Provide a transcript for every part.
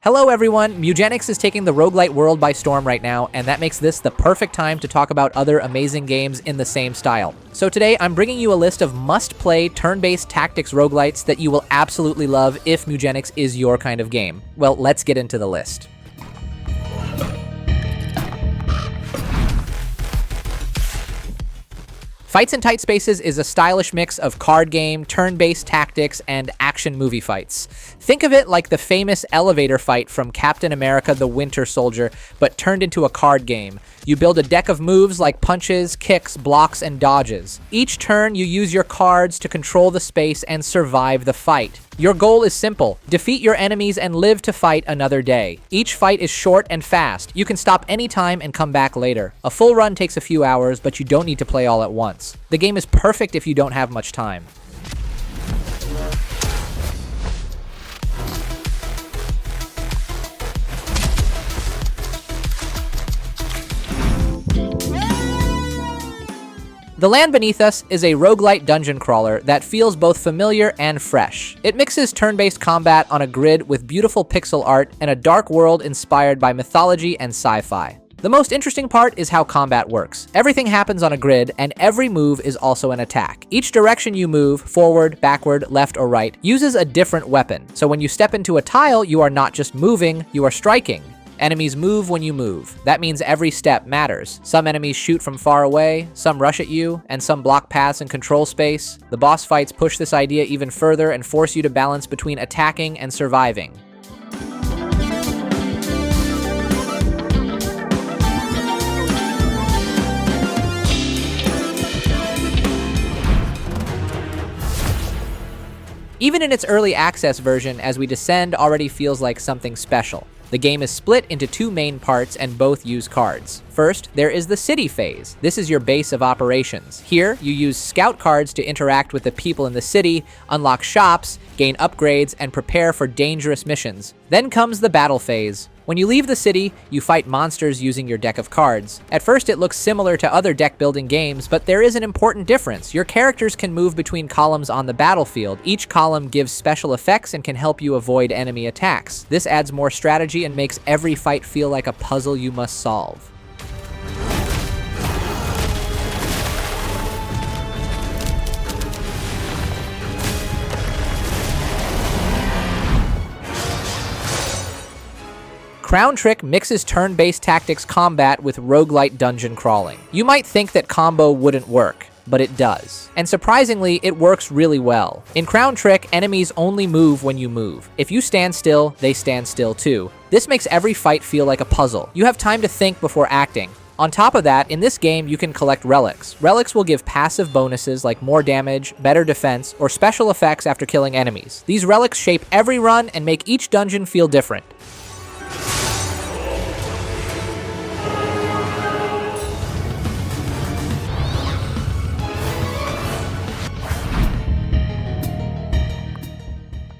Hello everyone, Mewgenics is taking the roguelite world by storm right now, and that makes this the perfect time to talk about other amazing games in the same style. So today, I'm bringing you a list of must-play turn-based tactics roguelites that you will absolutely love if Mewgenics is your kind of game. Well, let's get into the list. Fights in Tight Spaces is a stylish mix of card game, turn-based tactics, and action movie fights. Think of it like the famous elevator fight from Captain America the Winter Soldier, but turned into a card game. You build a deck of moves like punches, kicks, blocks, and dodges. Each turn, you use your cards to control the space and survive the fight. Your goal is simple: defeat your enemies and live to fight another day. Each fight is short and fast. You can stop anytime and come back later. A full run takes a few hours, but you don't need to play all at once. The game is perfect if you don't have much time. The Land Beneath Us is a roguelite dungeon crawler that feels both familiar and fresh. It mixes turn-based combat on a grid with beautiful pixel art and a dark world inspired by mythology and sci-fi. The most interesting part is how combat works. Everything happens on a grid, and every move is also an attack. Each direction you move, forward, backward, left, or right, uses a different weapon. So when you step into a tile, you are not just moving, you are striking. Enemies move when you move. That means every step matters. Some enemies shoot from far away, some rush at you, and some block paths and control space. The boss fights push this idea even further and force you to balance between attacking and surviving. Even in its early access version, As We Descend already feels like something special. The game is split into two main parts and both use cards. First, there is the city phase. This is your base of operations. Here, you use scout cards to interact with the people in the city, unlock shops, gain upgrades, and prepare for dangerous missions. Then comes the battle phase. When you leave the city, you fight monsters using your deck of cards. At first, it looks similar to other deck-building games, but there is an important difference. Your characters can move between columns on the battlefield. Each column gives special effects and can help you avoid enemy attacks. This adds more strategy and makes every fight feel like a puzzle you must solve. Crown Trick mixes turn-based tactics combat with roguelite dungeon crawling. You might think that combo wouldn't work, but it does. And surprisingly, it works really well. In Crown Trick, enemies only move when you move. If you stand still, they stand still too. This makes every fight feel like a puzzle. You have time to think before acting. On top of that, in this game, you can collect relics. Relics will give passive bonuses like more damage, better defense, or special effects after killing enemies. These relics shape every run and make each dungeon feel different.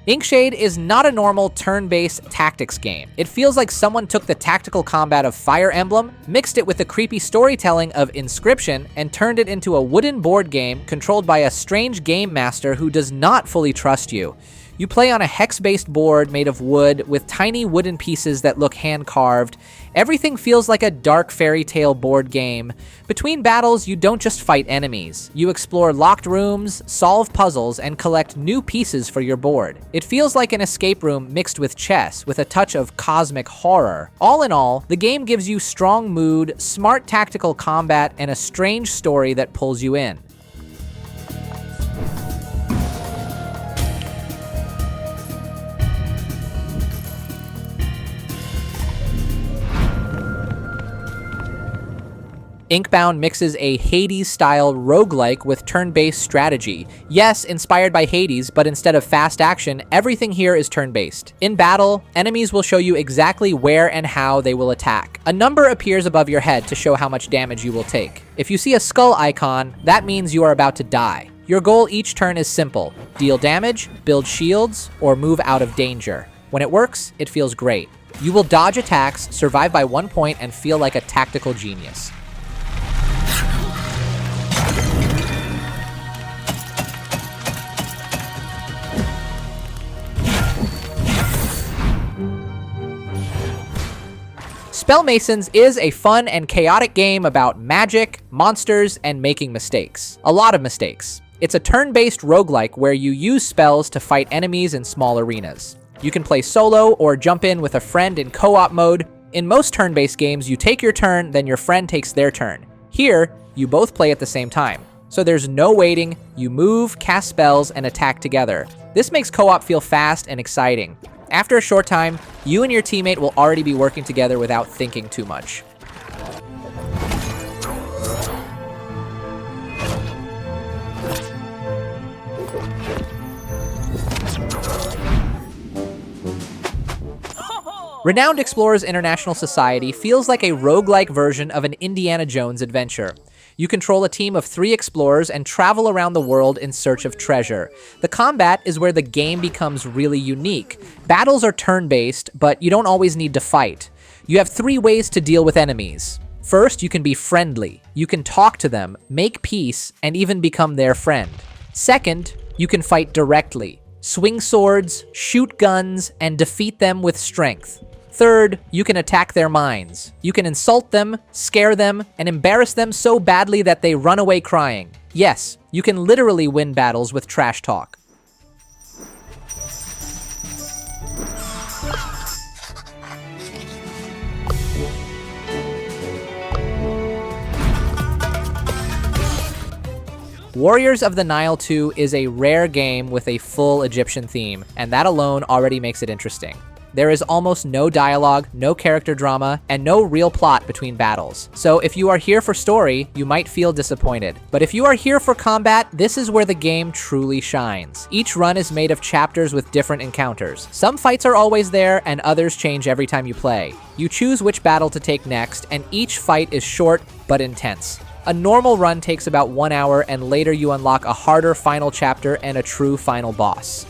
Inkshade is not a normal turn-based tactics game. It feels like someone took the tactical combat of Fire Emblem, mixed it with the creepy storytelling of Inscription, and turned it into a wooden board game controlled by a strange game master who does not fully trust you. You play on a hex-based board made of wood with tiny wooden pieces that look hand-carved. Everything feels like a dark fairy tale board game. Between battles, you don't just fight enemies. You explore locked rooms, solve puzzles, and collect new pieces for your board. It feels like an escape room mixed with chess, with a touch of cosmic horror. All in all, the game gives you strong mood, smart tactical combat, and a strange story that pulls you in. Inkbound mixes a Hades-style roguelike with turn-based strategy. Yes, inspired by Hades, but instead of fast action, everything here is turn-based. In battle, enemies will show you exactly where and how they will attack. A number appears above your head to show how much damage you will take. If you see a skull icon, that means you are about to die. Your goal each turn is simple: deal damage, build shields, or move out of danger. When it works, it feels great. You will dodge attacks, survive by 1 point, and feel like a tactical genius. Spellmasons is a fun and chaotic game about magic, monsters, and making mistakes. A lot of mistakes. It's a turn-based roguelike where you use spells to fight enemies in small arenas. You can play solo or jump in with a friend in co-op mode. In most turn-based games, you take your turn, then your friend takes their turn. Here, you both play at the same time. So there's no waiting, you move, cast spells, and attack together. This makes co-op feel fast and exciting. After a short time, you and your teammate will already be working together without thinking too much. Renowned Explorers International Society feels like a roguelike version of an Indiana Jones adventure. You control a team of 3 explorers and travel around the world in search of treasure. The combat is where the game becomes really unique. Battles are turn-based, but you don't always need to fight. You have 3 ways to deal with enemies. First, you can be friendly. You can talk to them, make peace, and even become their friend. Second, you can fight directly. Swing swords, shoot guns, and defeat them with strength. Third, you can attack their minds. You can insult them, scare them, and embarrass them so badly that they run away crying. Yes, you can literally win battles with trash talk. Warriors of the Nile 2 is a rare game with a full Egyptian theme, and that alone already makes it interesting. There is almost no dialogue, no character drama, and no real plot between battles. So if you are here for story, you might feel disappointed. But if you are here for combat, this is where the game truly shines. Each run is made of chapters with different encounters. Some fights are always there, and others change every time you play. You choose which battle to take next, and each fight is short but intense. A normal run takes about 1 hour, and later you unlock a harder final chapter and a true final boss.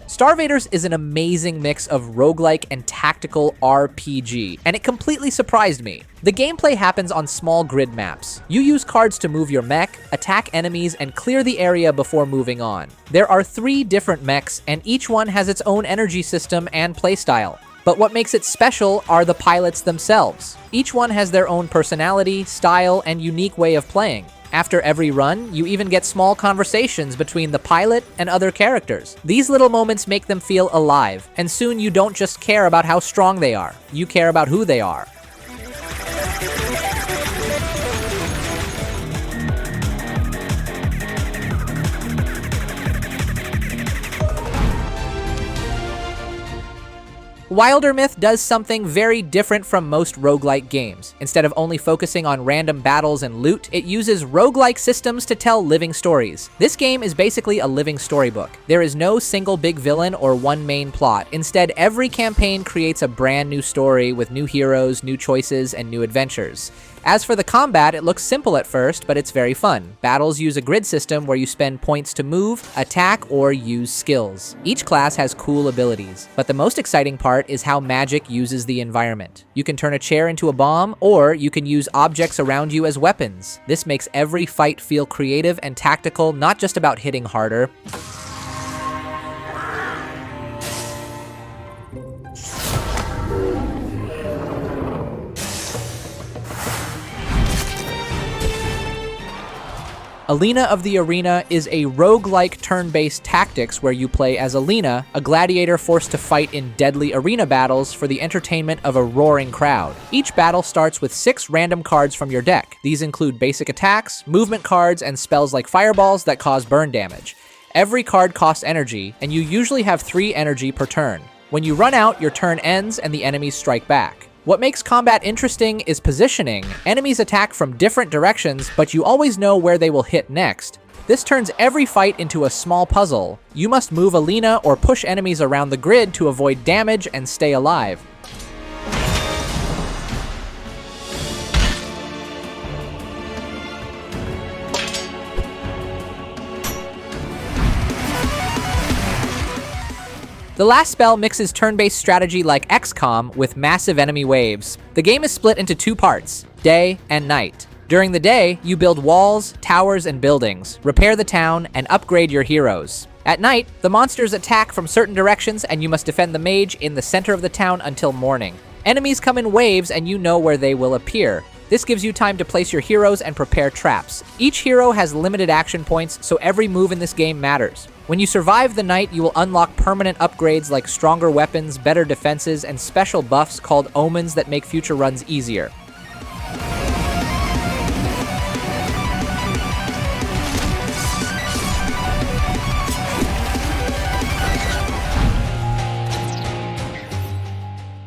StarVaders is an amazing mix of roguelike and tactical RPG, and it completely surprised me. The gameplay happens on small grid maps. You use cards to move your mech, attack enemies, and clear the area before moving on. There are 3 different mechs, and each one has its own energy system and playstyle. But what makes it special are the pilots themselves. Each one has their own personality, style, and unique way of playing. After every run, you even get small conversations between the pilot and other characters. These little moments make them feel alive, and soon you don't just care about how strong they are, you care about who they are. Wildermyth does something very different from most roguelike games. Instead of only focusing on random battles and loot, it uses roguelike systems to tell living stories. This game is basically a living storybook. There is no single big villain or one main plot. Instead, every campaign creates a brand new story with new heroes, new choices, and new adventures. As for the combat, it looks simple at first, but it's very fun. Battles use a grid system where you spend points to move, attack, or use skills. Each class has cool abilities, but the most exciting part is how magic uses the environment. You can turn a chair into a bomb, or you can use objects around you as weapons. This makes every fight feel creative and tactical, not just about hitting harder. Alina of the Arena is a roguelike turn-based tactics where you play as Alina, a gladiator forced to fight in deadly arena battles for the entertainment of a roaring crowd. Each battle starts with 6 random cards from your deck. These include basic attacks, movement cards, and spells like fireballs that cause burn damage. Every card costs energy, and you usually have 3 energy per turn. When you run out, your turn ends and the enemies strike back. What makes combat interesting is positioning. Enemies attack from different directions, but you always know where they will hit next. This turns every fight into a small puzzle. You must move Alina or push enemies around the grid to avoid damage and stay alive. The last spell mixes turn-based strategy like XCOM with massive enemy waves. The game is split into 2 parts, day and night. During the day, you build walls, towers, and buildings, repair the town, and upgrade your heroes. At night, the monsters attack from certain directions and you must defend the mage in the center of the town until morning. Enemies come in waves and you know where they will appear. This gives you time to place your heroes and prepare traps. Each hero has limited action points, so every move in this game matters. When you survive the night, you will unlock permanent upgrades like stronger weapons, better defenses, and special buffs called omens that make future runs easier.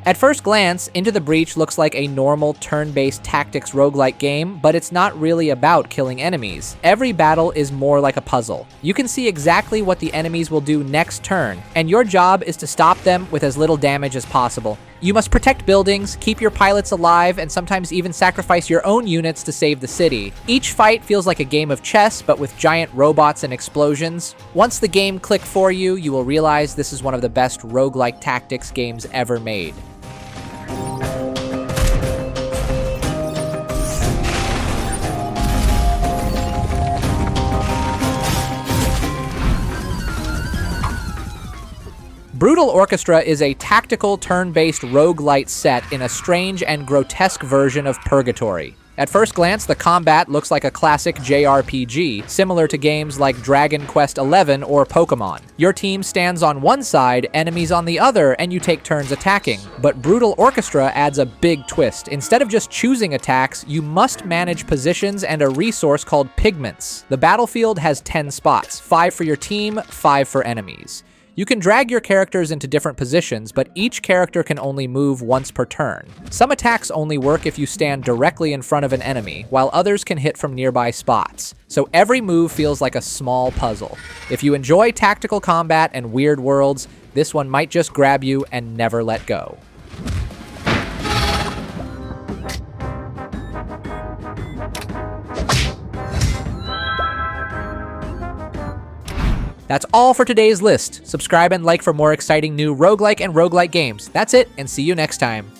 At first glance, Into the Breach looks like a normal turn-based tactics roguelike game, but it's not really about killing enemies. Every battle is more like a puzzle. You can see exactly what the enemies will do next turn, and your job is to stop them with as little damage as possible. You must protect buildings, keep your pilots alive, and sometimes even sacrifice your own units to save the city. Each fight feels like a game of chess, but with giant robots and explosions. Once the game clicks for you, you will realize this is one of the best roguelike tactics games ever made. Brutal Orchestra is a tactical turn-based roguelite set in a strange and grotesque version of Purgatory. At first glance, the combat looks like a classic JRPG, similar to games like Dragon Quest XI or Pokemon. Your team stands on one side, enemies on the other, and you take turns attacking. But Brutal Orchestra adds a big twist. Instead of just choosing attacks, you must manage positions and a resource called pigments. The battlefield has 10 spots, 5 for your team, 5 for enemies. You can drag your characters into different positions, but each character can only move once per turn. Some attacks only work if you stand directly in front of an enemy, while others can hit from nearby spots. So every move feels like a small puzzle. If you enjoy tactical combat and weird worlds, this one might just grab you and never let go. That's all for today's list. Subscribe and like for more exciting new roguelike and roguelite games. That's it, and see you next time.